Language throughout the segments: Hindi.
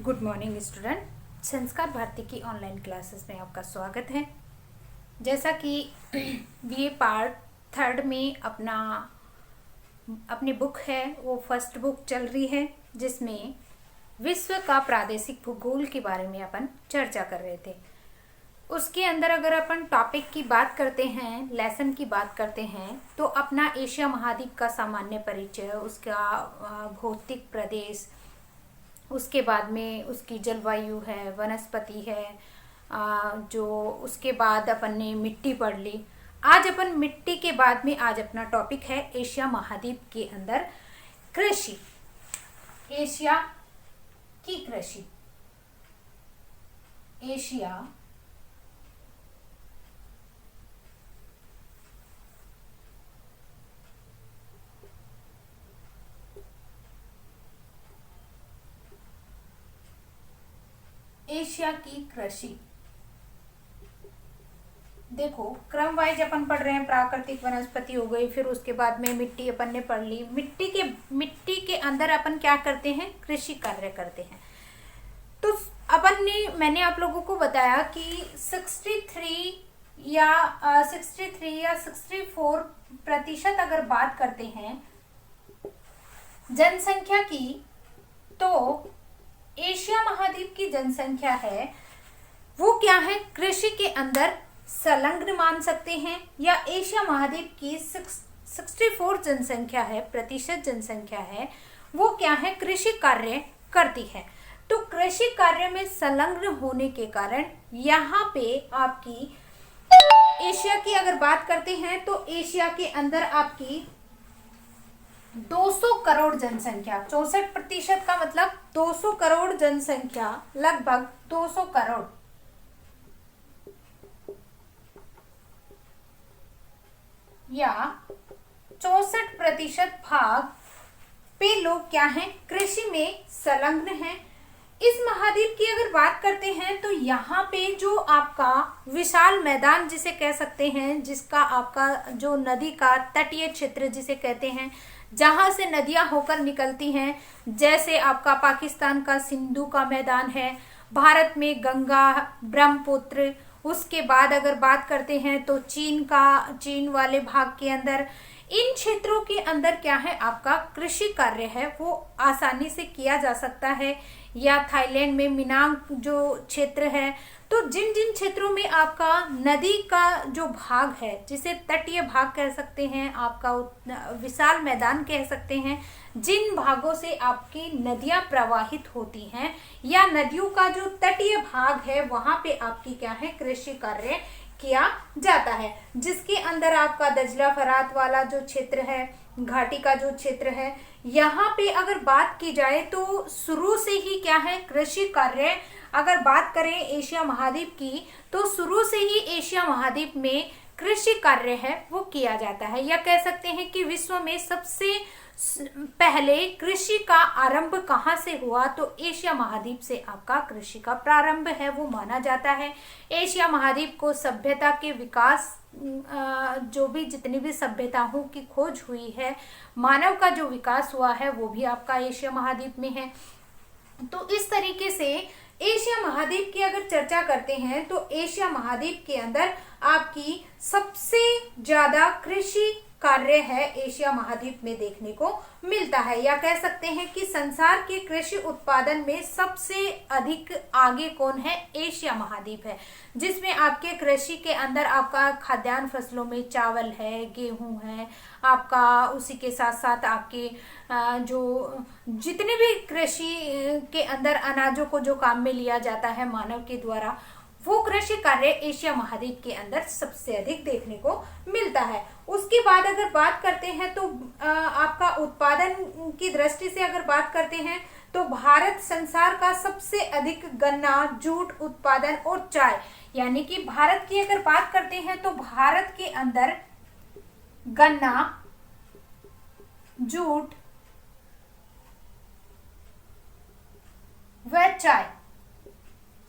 Good morning student. संस्कार भारती की ऑनलाइन क्लासेस में आपका स्वागत है। जैसा कि बीए पार्ट थर्ड में अपनी बुक है, वो फर्स्ट बुक चल रही है, जिसमें विश्व का प्रादेशिक भूगोल के बारे में अपन चर्चा कर रहे थे। उसके अंदर अगर अपन टॉपिक की बात करते हैं, लेसन की बात करते हैं, तो अपना एशिया महाद्वीप का सामान्य परिचय, उसका भौतिक प्रदेश, उसके बाद में उसकी जलवायु है, वनस्पति है, जो उसके बाद अपन ने मिट्टी पढ़ ली। आज अपन मिट्टी के बाद में आज अपना टॉपिक है एशिया महाद्वीप के अंदर कृषि। एशिया की कृषि, एशिया एशिया की कृषि। देखो क्रम वाइज अपन पढ़ रहे हैं। प्राकृतिक वनस्पति हो गई, फिर उसके बाद में मिट्टी अपन ने पढ़ ली। मिट्टी के अंदर अपन क्या करते हैं? कृषि कार्य करते हैं। तो मैंने आप लोगों को बताया कि 63 या 64% अगर बात करते हैं जनसंख्या की, तो एशिया महाद्वीप की जनसंख्या है वो क्या है? कृषि के अंदर संलग्न मान सकते हैं। या एशिया महाद्वीप की 64 जनसंख्या है, प्रतिशत जनसंख्या है, वो क्या है? कृषि कार्य करती है। तो कृषि कार्य में संलग्न होने के कारण यहाँ पे आपकी एशिया की अगर बात करते हैं तो एशिया के अंदर आपकी 200 करोड़ जनसंख्या, 64% का मतलब 200 करोड़ जनसंख्या, लगभग 200 करोड़ या 64% भाग पे लोग क्या हैं? कृषि में संलग्न हैं। इस महाद्वीप की अगर बात करते हैं तो यहाँ पे जो आपका विशाल मैदान जिसे कह सकते हैं, जिसका आपका जो नदी का तटीय क्षेत्र जिसे कहते हैं, जहां से नदियां होकर निकलती हैं, जैसे आपका पाकिस्तान का सिंधु का मैदान है, भारत में गंगा, ब्रह्मपुत्र, उसके बाद अगर बात करते हैं तो चीन वाले भाग के अंदर, इन क्षेत्रों के अंदर क्या है? आपका कृषि कार्य है वो आसानी से किया जा सकता है। या थाईलैंड में मिनांग जो क्षेत्र है, तो जिन जिन क्षेत्रों में आपका नदी का जो भाग है, जिसे तटीय भाग कह सकते हैं, आपका विशाल मैदान कह सकते हैं, जिन भागों से आपकी नदियां प्रवाहित होती हैं, या नदियों का जो तटीय भाग है, वहां पे आपकी क्या है? कृषि कार्य किया जाता है। जिसके अंदर आपका दजला फरात वाला जो क्षेत्र है, घाटी का जो क्षेत्र है, यहाँ पे अगर बात की जाए तो शुरू से ही क्या है? कृषि कार्य। अगर बात करें एशिया महाद्वीप की, तो शुरू से ही एशिया महाद्वीप में कृषि कार्य है वो किया जाता है। या कह सकते हैं कि विश्व में सबसे पहले कृषि का आरंभ कहाँ से हुआ? तो एशिया महाद्वीप से आपका कृषि का प्रारंभ है वो माना जाता है। एशिया महाद्वीप को सभ्यता के विकास, जो भी जितनी भी सभ्यताओं की खोज हुई है, मानव का जो विकास हुआ है, वो भी आपका एशिया महाद्वीप में है। तो इस तरीके से एशिया महाद्वीप की अगर चर्चा करते हैं तो एशिया महाद्वीप के अंदर आपकी सबसे ज्यादा कृषि कार्य है एशिया महाद्वीप में देखने को मिलता है। या कह सकते हैं कि संसार के कृषि उत्पादन में सबसे अधिक आगे कौन है? एशिया महाद्वीप है, जिसमें आपके कृषि के अंदर आपका खाद्यान्न फसलों में चावल है, गेहूं है, आपका उसी के साथ साथ आपके जो जितने भी कृषि के अंदर अनाजों को जो काम में लिया जाता है मानव के द्वारा, वो कृषि कार्य एशिया महाद्वीप के अंदर सबसे अधिक देखने को मिलता है। उसके बाद अगर बात करते हैं तो आपका उत्पादन की दृष्टि से अगर बात करते हैं तो भारत संसार का सबसे अधिक गन्ना, जूट उत्पादन और चाय, यानी कि भारत की अगर बात करते हैं तो भारत के अंदर गन्ना, जूट व चाय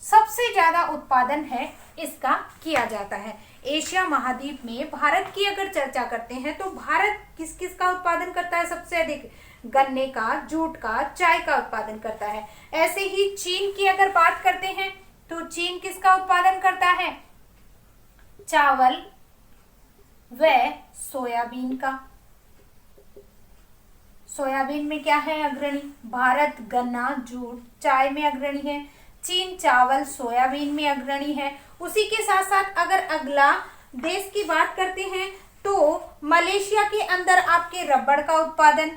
सबसे ज्यादा उत्पादन है इसका किया जाता है। एशिया महाद्वीप में भारत की अगर चर्चा करते हैं तो भारत किस किस का उत्पादन करता है सबसे अधिक? गन्ने का, जूट का, चाय का उत्पादन करता है। ऐसे ही चीन की अगर बात करते हैं तो चीन किसका उत्पादन करता है? चावल व सोयाबीन का। सोयाबीन में क्या है अग्रणी? भारत गन्ना, जूट, चाय में अग्रणी है। चीन चावल, सोयाबीन में अग्रणी है। उसी के साथ साथ अगर अगला देश की बात करते हैं तो मलेशिया के अंदर आपके रबड़ का उत्पादन,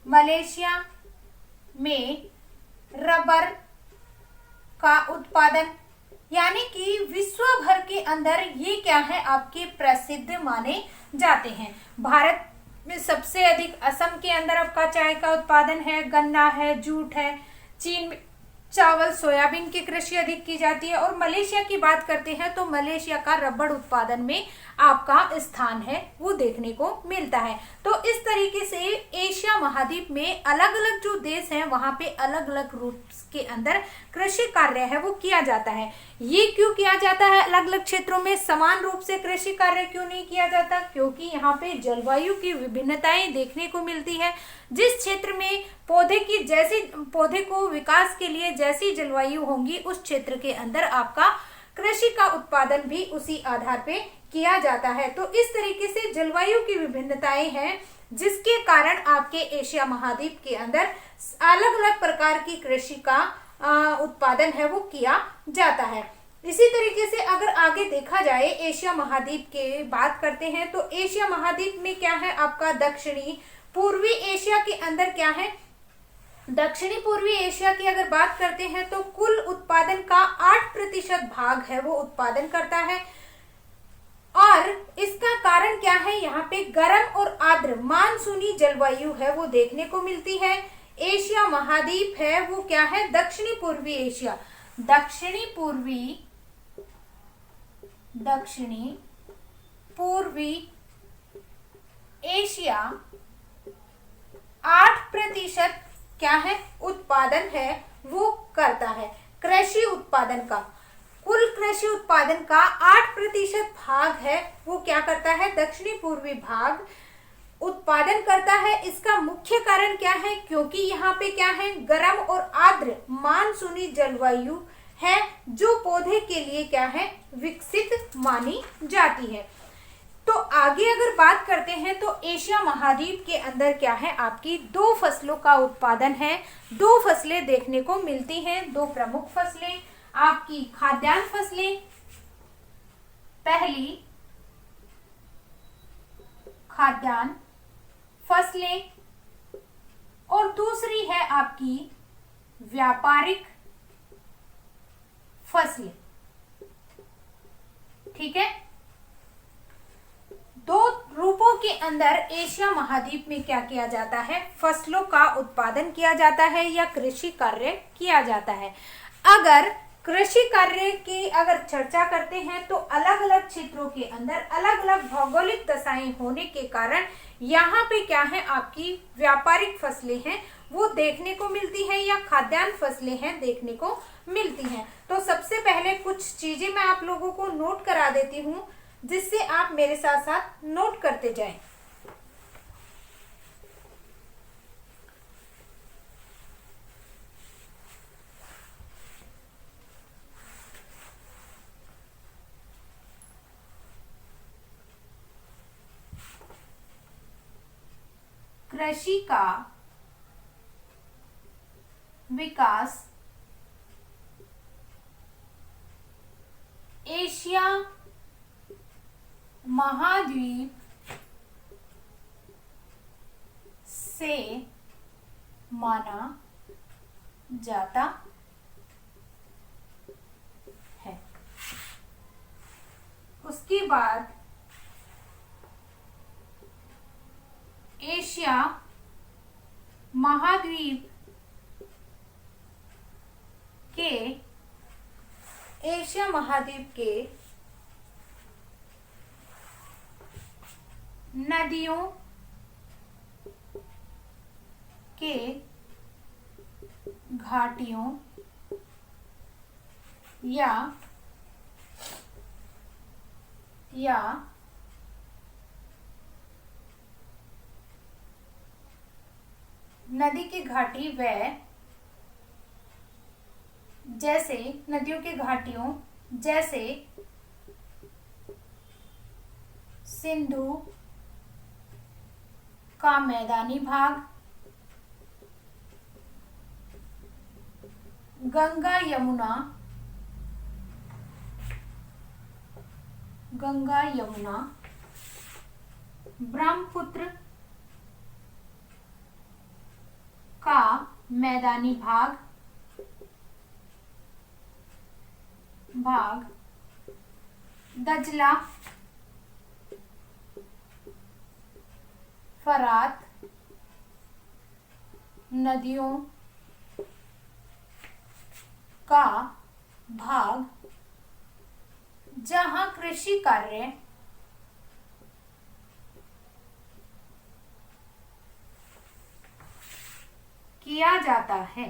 मलेशिया में रबर का उत्पादन, यानी कि विश्व भर के अंदर ये क्या है आपके प्रसिद्ध माने जाते हैं। भारत में सबसे अधिक असम के अंदर आपका चाय का उत्पादन है, गन्ना है, जूट है। चीन में चावल, सोयाबीन की कृषि अधिक की जाती है। और मलेशिया की बात करते हैं तो मलेशिया का रबड़ उत्पादन में आपका स्थान है वो देखने को मिलता है। तो इस तरीके से एशिया महाद्वीप में अलग अलग जो देश हैं वहां पे अलग अलग रूप के अंदर कृषि कार्य है वो किया जाता है। ये क्यों किया जाता है? अलग अलग क्षेत्रों में समान रूप से कृषि कार्य क्यों नहीं किया जाता? क्योंकि यहाँ पे जलवायु की विभिन्नताएं देखने को मिलती है। जिस क्षेत्र में पौधे को विकास के लिए जैसी जलवायु होंगी उस क्षेत्र के अंदर आपका कृषि का उत्पादन भी उसी आधार पे किया जाता है। तो इस तरीके से जलवायु की विभिन्नताएं हैं जिसके कारण आपके एशिया महाद्वीप के अंदर अलग अलग प्रकार की कृषि का उत्पादन है वो किया जाता है। इसी तरीके से अगर आगे देखा जाए एशिया महाद्वीप के बात करते हैं तो एशिया महाद्वीप में क्या है आपका दक्षिणी पूर्वी एशिया के अंदर क्या है? दक्षिणी पूर्वी एशिया की अगर बात करते हैं तो कुल उत्पादन का 8% भाग है वो उत्पादन करता है। और इसका कारण क्या है? यहाँ पे गर्म और आर्द्र मानसूनी जलवायु है वो देखने को मिलती है। एशिया महाद्वीप है वो क्या है? दक्षिणी पूर्वी एशिया, दक्षिणी पूर्वी एशिया 8% क्या है उत्पादन है वो करता है। कृषि उत्पादन का, कुल कृषि उत्पादन का 8% भाग है वो क्या करता है? दक्षिणी पूर्वी भाग उत्पादन करता है। इसका मुख्य कारण क्या है? क्योंकि यहाँ पे क्या है? गर्म और आर्द्र मानसूनी जलवायु है जो पौधे के लिए क्या है? विकसित मानी जाती है। तो आगे अगर बात करते हैं तो एशिया महाद्वीप के अंदर क्या है आपकी 2 फसलों का उत्पादन है। 2 फसलें देखने को मिलती हैं, 2 प्रमुख फसलें आपकी खाद्यान्न फसलें। पहली खाद्यान्न फसलें और दूसरी है आपकी व्यापारिक फसलें। ठीक है, 2 रूपों के अंदर एशिया महाद्वीप में क्या किया जाता है? फसलों का उत्पादन किया जाता है या कृषि कार्य किया जाता है। अगर कृषि कार्य की अगर चर्चा करते हैं तो अलग अलग क्षेत्रों के अंदर अलग अलग भौगोलिक दशाएं होने के कारण यहाँ पे क्या है आपकी व्यापारिक फसलें हैं वो देखने को मिलती हैं या खाद्यान्न फसलें हैं देखने को मिलती हैं। तो सबसे पहले कुछ चीजें मैं आप लोगों को नोट करा देती हूँ जिससे आप मेरे साथ साथ नोट करते जाएं। कृषि का विकास एशिया महाद्वीप से माना जाता है। उसके बाद एशिया महाद्वीप के नदियों के घाटियों या नदी की घाटी व जैसे नदियों की घाटियों जैसे सिंधु का मैदानी भाग, गंगा यमुना ब्रह्मपुत्र का मैदानी भाग दजला फरात नदियों का भाग जहां कृषि कार्य किया जाता है।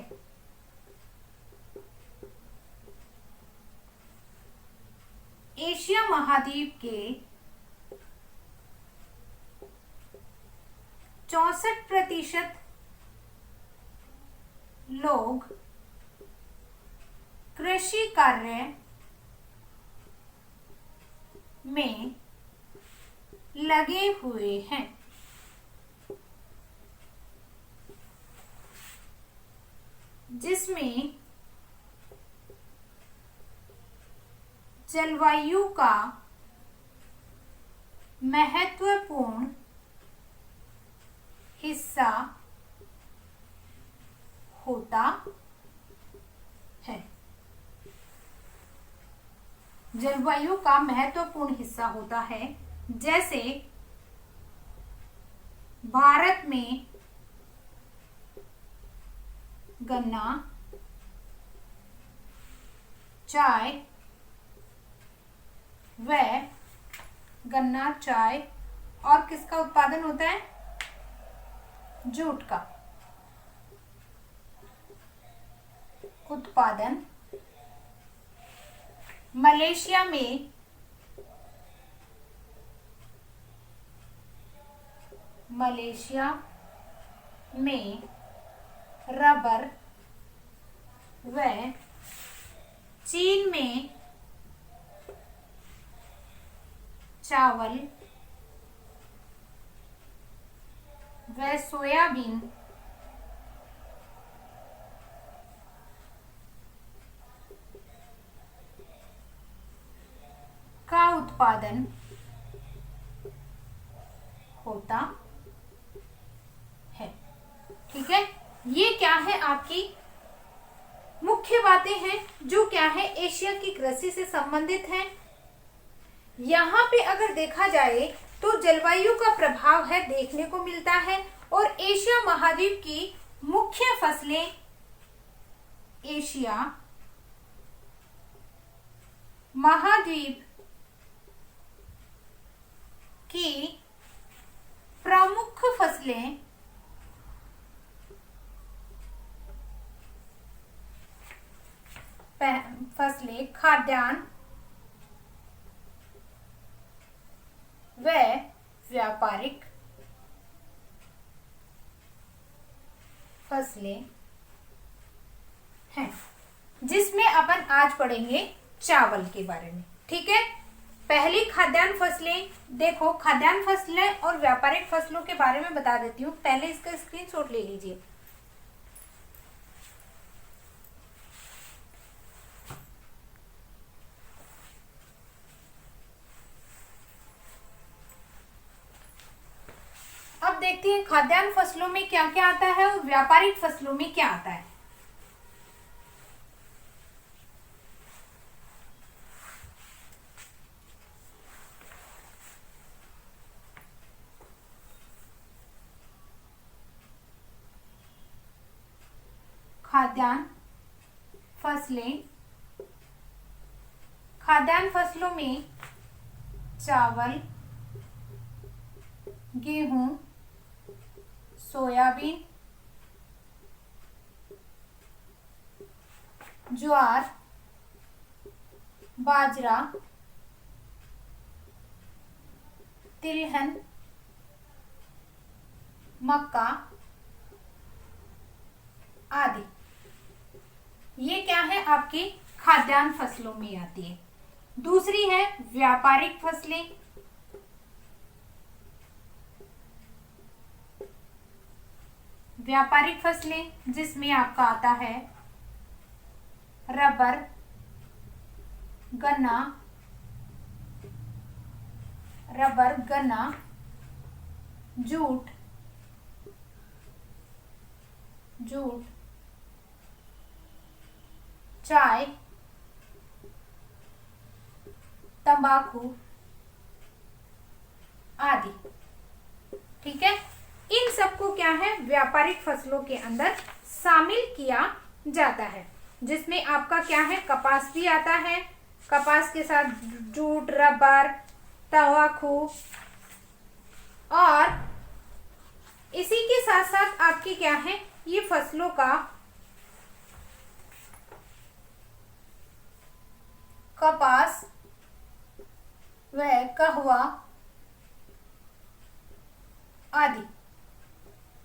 एशिया महाद्वीप के 64% लोग कृषि कार्य में लगे हुए हैं। जिसमें जलवायु का महत्वपूर्ण हिस्सा होता है। जलवायु का महत्वपूर्ण हिस्सा होता है, जैसे भारत में गन्ना, चाय और किसका उत्पादन होता है? जूट का उत्पादन। मलेशिया में रबर व चीन में चावल व सोयाबीन का उत्पादन होता है। ठीक है, ये क्या है? आपकी मुख्य बातें हैं जो क्या है एशिया की कृषि से संबंधित हैं। यहाँ पे अगर देखा जाए तो जलवायु का प्रभाव है देखने को मिलता है। और एशिया महाद्वीप की मुख्य फसलें, एशिया महाद्वीप की प्रमुख फसलें खाद्यान्न व व्यापारिक फसलें हैं, जिसमें अपन आज पढ़ेंगे चावल के बारे में। ठीक है, पहली खाद्यान्न फसलें देखो, खाद्यान्न फसलें और व्यापारिक फसलों के बारे में बता देती हूँ। पहले इसका स्क्रीनशॉट ले लीजिए। अब देखते हैं खाद्यान्न फसलों में क्या क्या आता है और व्यापारिक फसलों में क्या आता है। खाद्यान्न फसलों में चावल, गेहूं, सोयाबीन, ज्वार, बाजरा, तिलहन, मक्का, आदि। ये क्या है, आपकी खाद्यान्न फसलों में आती है। दूसरी है व्यापारिक फसलें। व्यापारिक फसलें जिसमें आपका आता है रबर, गन्ना, जूट, चाय, तंबाकू आदि। ठीक है, इन सबको क्या है, व्यापारिक फसलों के अंदर शामिल किया जाता है, जिसमें आपका क्या है, कपास भी आता है। कपास के साथ जूट, रबर, तंबाकू, और इसी के साथ साथ आपकी क्या है, ये फसलों का कपास व कहवा आदि,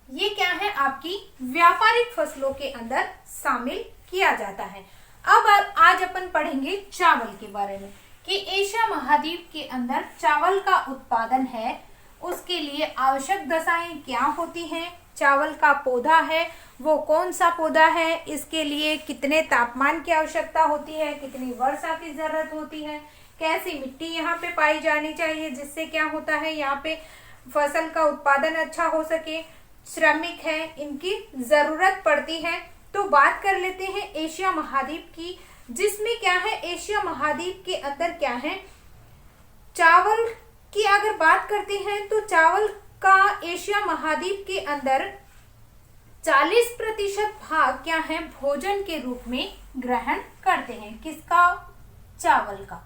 ये क्या है, आपकी व्यापारिक फसलों के अंदर शामिल किया जाता है। अब आज अपन पढ़ेंगे चावल के बारे में, कि एशिया महाद्वीप के अंदर चावल का उत्पादन है, उसके लिए आवश्यक दशाएं क्या होती हैं, चावल का पौधा है वो कौन सा पौधा है, इसके लिए कितने तापमान की आवश्यकता होती है, कितनी वर्षा की जरूरत होती है, कैसी मिट्टी यहाँ पे पाई जानी चाहिए जिससे क्या होता है, यहाँ पे फसल का उत्पादन अच्छा हो सके, श्रमिक है इनकी जरूरत पड़ती है। तो बात कर लेते हैं एशिया महाद्वीप की, जिसमें क्या है, एशिया महाद्वीप के अंदर क्या है, चावल की अगर बात करते हैं तो चावल का एशिया महाद्वीप के अंदर 40% भाग क्या है, भोजन के रूप में ग्रहण करते हैं। किसका, चावल का।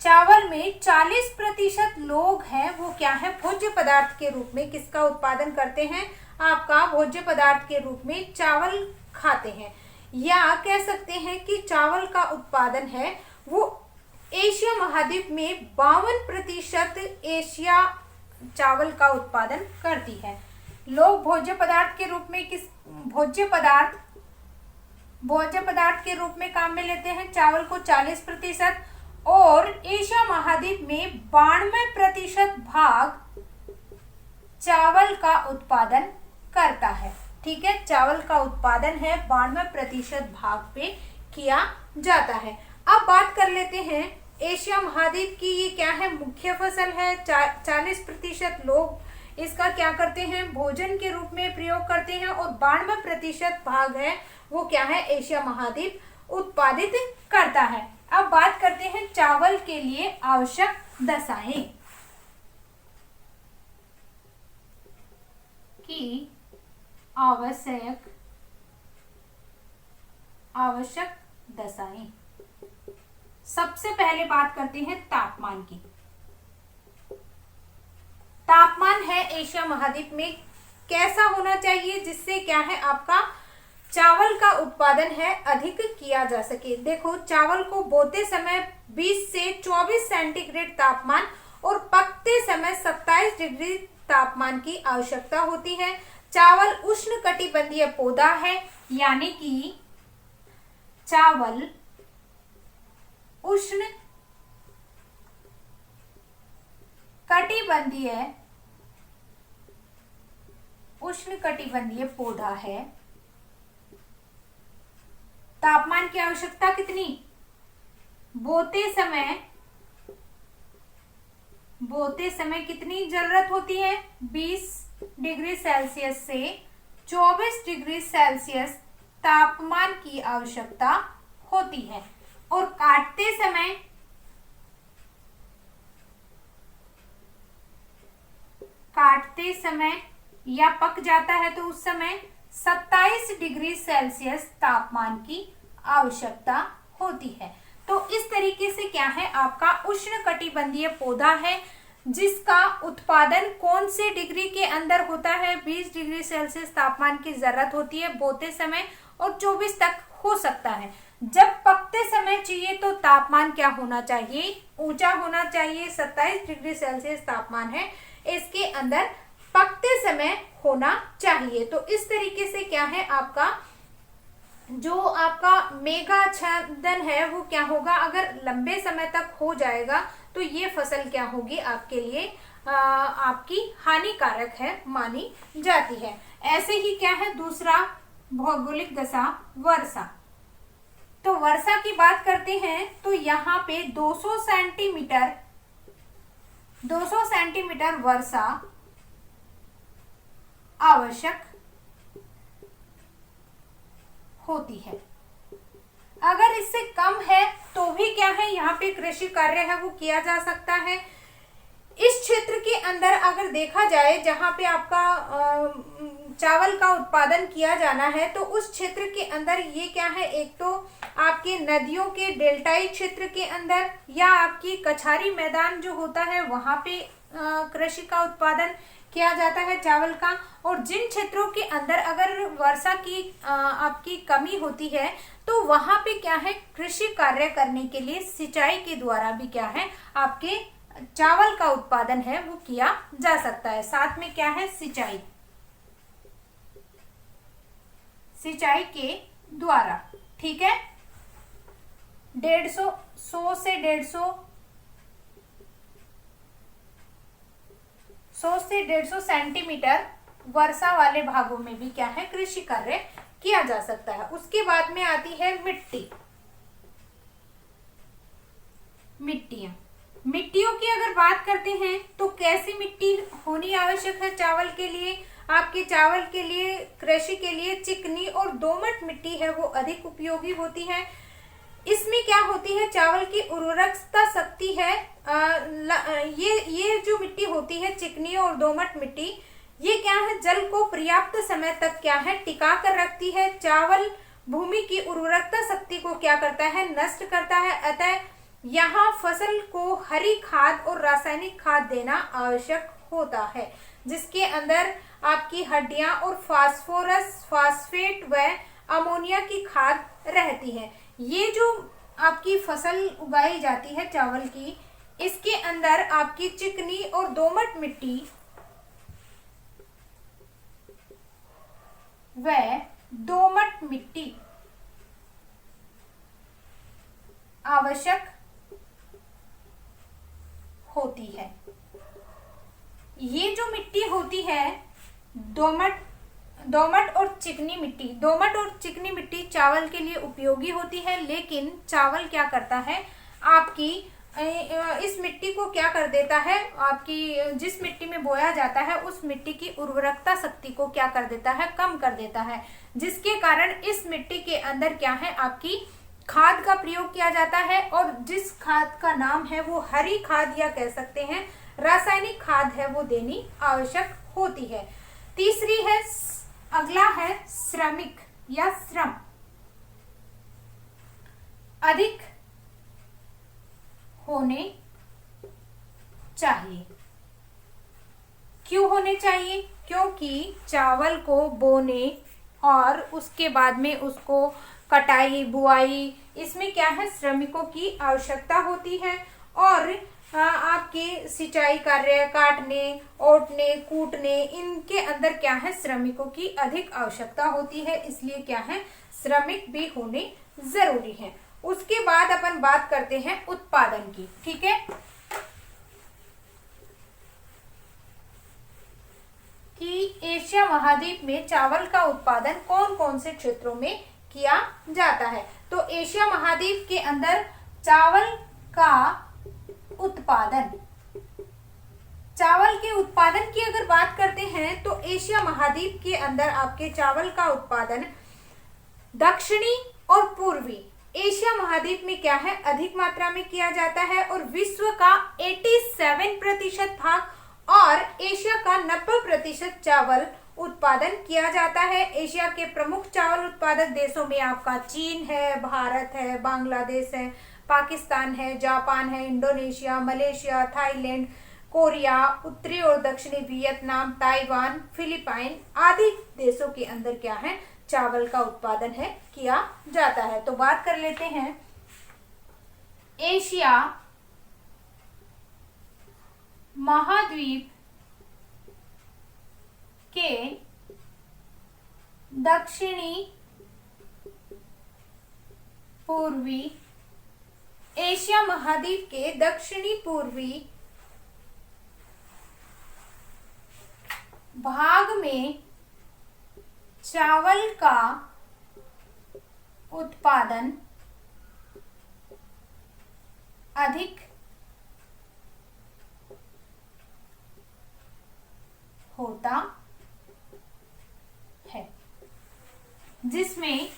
चावल में 40% लोग हैं वो क्या है, भोज्य पदार्थ के रूप में किसका उत्पादन करते हैं, आपका भोज्य पदार्थ के रूप में चावल खाते हैं। या कह सकते हैं कि चावल का उत्पादन है वो एशिया महाद्वीप में 52% एशिया चावल का उत्पादन करती है। लोग भोज्य पदार्थ के रूप में भोज्य पदार्थ के रूप में काम में लेते हैं चावल को 40%, और एशिया महाद्वीप में 92% भाग चावल का उत्पादन करता है। ठीक है, चावल का उत्पादन है 92% भाग पे किया जाता है। अब बात कर लेते हैं एशिया महाद्वीप की, ये क्या है, मुख्य फसल है। 40% लोग इसका क्या करते हैं, भोजन के रूप में प्रयोग करते हैं, और 92% भाग है वो क्या है, एशिया महाद्वीप उत्पादित करता है। अब बात करते हैं चावल के लिए आवश्यक दशाएं की, आवश्यक दशाएं। सबसे पहले बात करते हैं तापमान की। तापमान है एशिया महाद्वीप में कैसा होना चाहिए जिससे क्या है, आपका चावल का उत्पादन है अधिक किया जा सके। देखो, चावल को बोते समय 20 से 24 सेंटीग्रेड तापमान और पकते समय 27 डिग्री तापमान की आवश्यकता होती है। चावल उष्णकटिबंधीय पौधा है, यानी कि चावल उष्णकटिबंधीय पौधा है। तापमान की आवश्यकता कितनी, बोते समय कितनी जरूरत होती है, 20 डिग्री सेल्सियस से 24 डिग्री सेल्सियस तापमान की आवश्यकता होती है। और काटते समय या पक जाता है तो उस समय 27 डिग्री सेल्सियस तापमान की आवश्यकता होती है। तो इस तरीके से क्या है, आपका उष्णकटिबंधीय पौधा है जिसका उत्पादन कौन से डिग्री के अंदर होता है, 20 डिग्री सेल्सियस तापमान की जरूरत होती है बोते समय, और 24 तक हो सकता है। जब पकते समय चाहिए तो तापमान क्या होना चाहिए, ऊंचा होना चाहिए, 27 डिग्री सेल्सियस तापमान है इसके अंदर पकते समय होना चाहिए। तो इस तरीके से क्या है, आपका जो आपका मेघाच्छादन है वो क्या होगा, अगर लंबे समय तक हो जाएगा तो ये फसल क्या होगी, आपके लिए आपकी हानिकारक है मानी जाती है। ऐसे ही क्या है, दूसरा भौगोलिक दशा वर्षा। तो वर्षा की बात करते हैं तो यहाँ पे 200 सेंटीमीटर वर्षा आवश्यक होती है। अगर इससे कम है तो भी क्या है, यहाँ पे कृषि कार्य है वो किया जा सकता है। इस क्षेत्र के अंदर अगर देखा जाए जहाँ पे आपका चावल का उत्पादन किया जाना है, तो उस क्षेत्र के अंदर ये क्या है, एक तो आपके नदियों के डेल्टाई क्षेत्र के अंदर या आपकी कछारी मैदान जो होता है वहां पे कृषि का उत्पादन किया जाता है चावल का। और जिन क्षेत्रों के अंदर अगर वर्षा की आपकी कमी होती है तो वहां पे क्या है, कृषि कार्य करने के लिए सिंचाई के द्वारा भी क्या है, आपके चावल का उत्पादन है वो किया जा सकता है। साथ में क्या है, सिंचाई के द्वारा, ठीक है। 100 से 150 सेंटीमीटर वर्षा वाले भागों में भी क्या है, कृषि कार्य किया जा सकता है। उसके बाद में आती है मिट्टियों की अगर बात करते हैं तो कैसी मिट्टी होनी आवश्यक है चावल के लिए, आपके चावल के लिए, कृषि के लिए चिकनी और दोमट मिट्टी है वो अधिक उपयोगी होती है। इसमें क्या होती है, चावल की उर्वरकता शक्ति है, ये जो मिट्टी होती है चिकनी और दोमट मिट्टी, ये क्या है, जल को पर्याप्त समय तक क्या है, टिका कर रखती है। चावल भूमि की उर्वरकता शक्ति को क्या करता है, नष्ट करता है। अतः यहाँ फसल को हरी खाद और रासायनिक खाद देना आवश्यक होता है, जिसके अंदर आपकी हड्डियां और फास्फोरस, फास्फेट व अमोनिया की खाद रहती है। ये जो आपकी फसल उगाई जाती है चावल की, इसके अंदर आपकी चिकनी और दोमट मिट्टी व दोमट मिट्टी आवश्यक होती है। ये जो मिट्टी होती है दोमट और चिकनी मिट्टी चावल के लिए उपयोगी होती है, लेकिन चावल क्या करता है, आपकी इस मिट्टी को क्या कर देता है, आपकी जिस मिट्टी में बोया जाता है उस मिट्टी की उर्वरकता शक्ति को क्या कर देता है, कम कर देता है, जिसके कारण इस मिट्टी के अंदर क्या है, आपकी खाद का प्रयोग किया जाता है। और जिस खाद का नाम है वो हरी खाद या कह सकते हैं रासायनिक खाद है वो देनी आवश्यक होती है। तीसरी है, अगला है श्रमिक या श्रम अधिक होने चाहिए। क्यों होने चाहिए, क्योंकि चावल को बोने और उसके बाद में उसको कटाई बुआई, इसमें क्या है, श्रमिकों की आवश्यकता होती है। और आपके सिंचाई कार्य, काटने, ओटने, कूटने, इनके अंदर क्या है, श्रमिकों की अधिक आवश्यकता होती है, इसलिए क्या है, श्रमिक भी होने जरूरी है। उसके बाद अपन बात करते हैं उत्पादन की, ठीक है, कि एशिया महाद्वीप में चावल का उत्पादन कौन कौन से क्षेत्रों में किया जाता है। तो एशिया महाद्वीप के अंदर चावल के उत्पादन की अगर बात करते हैं तो एशिया महाद्वीप के अंदर आपके चावल का उत्पादन दक्षिणी और पूर्वी एशिया महाद्वीप में क्या है, अधिक मात्रा में किया जाता है। और विश्व का 87% भाग और एशिया का 90% चावल उत्पादन किया जाता है। एशिया के प्रमुख चावल उत्पादक देशों में आपका चीन है, भारत है, बांग्लादेश है, पाकिस्तान है, जापान है, इंडोनेशिया, मलेशिया, थाईलैंड, कोरिया, उत्तरी और दक्षिणी वियतनाम, ताइवान, फिलीपाइन आदि देशों के अंदर क्या है, चावल का उत्पादन है किया जाता है। तो बात कर लेते हैं एशिया महाद्वीप के दक्षिणी पूर्वी एशिया महाद्वीप के दक्षिणी पूर्वी भाग में चावल का उत्पादन अधिक होता है, जिसमें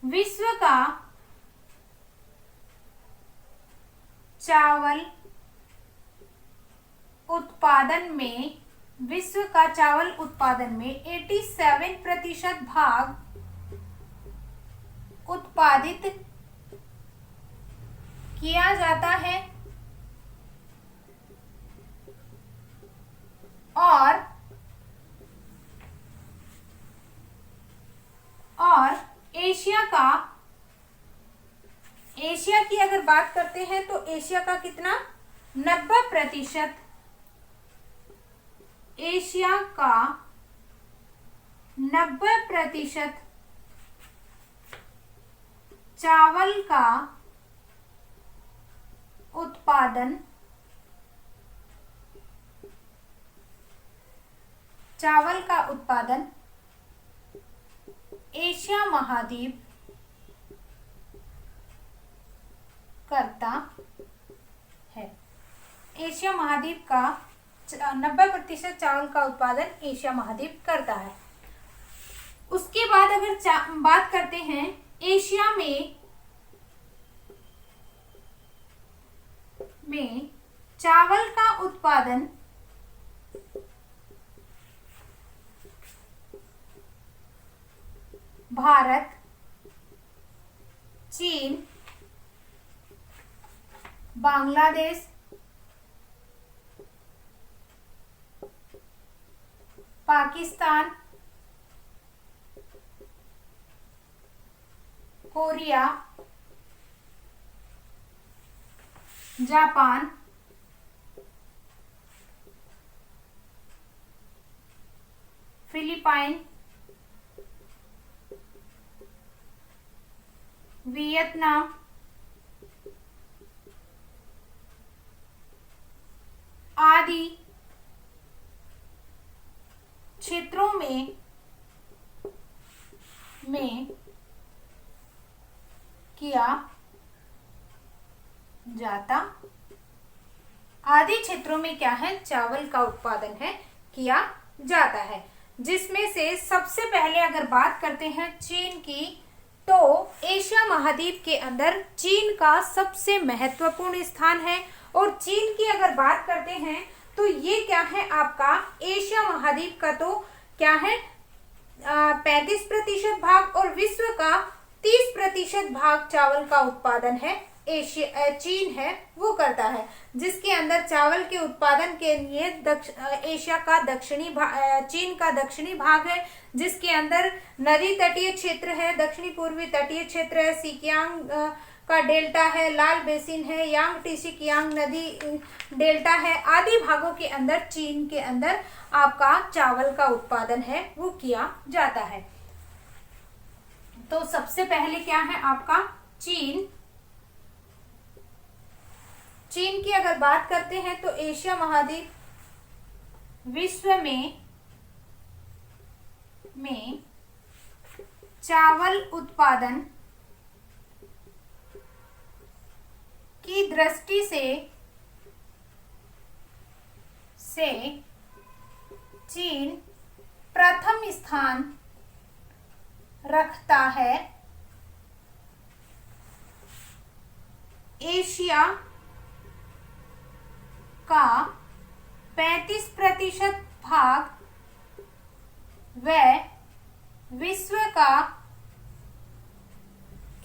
विश्व का चावल उत्पादन में 87% भाग उत्पादित किया जाता है और एशिया की अगर बात करते हैं तो एशिया का कितना 90%, एशिया का 90% चावल का उत्पादन एशिया महाद्वीप करता है। एशिया महाद्वीप का 90% चावल का उत्पादन एशिया महाद्वीप करता है। उसके बाद अगर बात करते हैं एशिया में चावल का उत्पादन भारत, चीन, Bangladesh, Pakistan, Korea, Japan, Philippine, Vietnam, आदि क्षेत्रों में किया जाता, आदि क्षेत्रों में क्या है, चावल का उत्पादन है किया जाता है। जिसमें से सबसे पहले अगर बात करते हैं चीन की, तो एशिया महाद्वीप के अंदर चीन का सबसे महत्वपूर्ण स्थान है। और चीन की अगर बात करते हैं तो ये क्या है आपका एशिया महाद्वीप का तो क्या है 35% भाग और विश्व का 30% भाग चावल का उत्पादन है चीन है वो करता है। जिसके अंदर चावल के उत्पादन के लिए एशिया का चीन का दक्षिणी भाग है, जिसके अंदर नदी तटीय क्षेत्र है, दक्षिणी पूर्वी तटीय क्षेत्र है, सिकियांग का डेल्टा है, लाल बेसिन है, यांगटीसी कियांग नदी डेल्टा है, आदि भागों के अंदर चीन के अंदर आपका चावल का उत्पादन है वो किया जाता है। तो सबसे पहले क्या है आपका चीन की अगर बात करते हैं तो एशिया महाद्वीप विश्व में चावल उत्पादन की दृष्टि से चीन प्रथम स्थान रखता है। एशिया का 35% भाग व विश्व का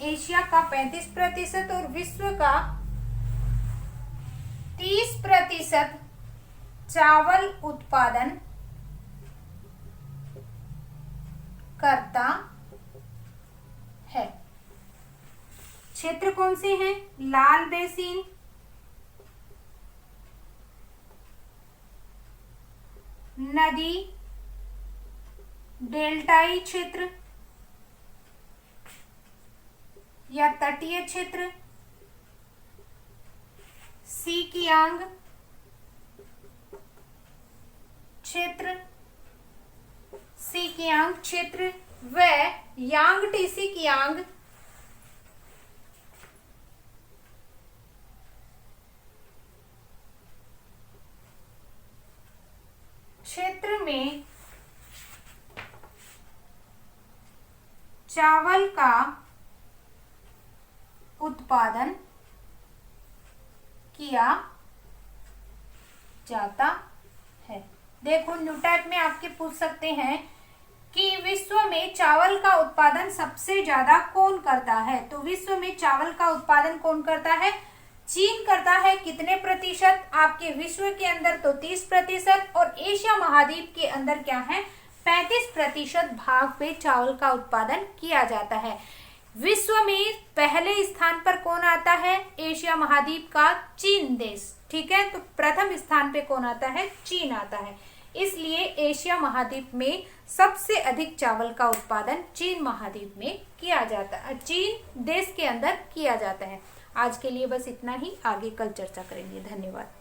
एशिया का 35% और विश्व का 30% चावल उत्पादन करता है। क्षेत्र कौन से हैं? लाल बेसिन, नदी डेल्टाई क्षेत्र या तटीय क्षेत्र, सिकियांग क्षेत्र, सिकियांग क्षेत्र व यांगटी सिकियांग क्षेत्र में चावल का उत्पादन किया जाता है। देखो न्यू टाइप में आपके पूछ सकते हैं कि विश्व में चावल का उत्पादन सबसे ज्यादा कौन करता है। तो विश्व में चावल का उत्पादन कौन करता है? चीन करता है। कितने प्रतिशत? आपके विश्व के अंदर तो 30% और एशिया महाद्वीप के अंदर क्या है? 35% भाग पे चावल का उत्पादन किया जाता है। विश्व में पहले स्थान पर कौन आता है? एशिया महाद्वीप का चीन देश। ठीक है, तो प्रथम स्थान पे कौन आता है? चीन आता है। इसलिए एशिया महाद्वीप में सबसे अधिक चावल का उत्पादन चीन महाद्वीप में किया जाता है, चीन देश के अंदर किया जाता है। आज के लिए बस इतना ही, आगे कल चर्चा करेंगे। धन्यवाद।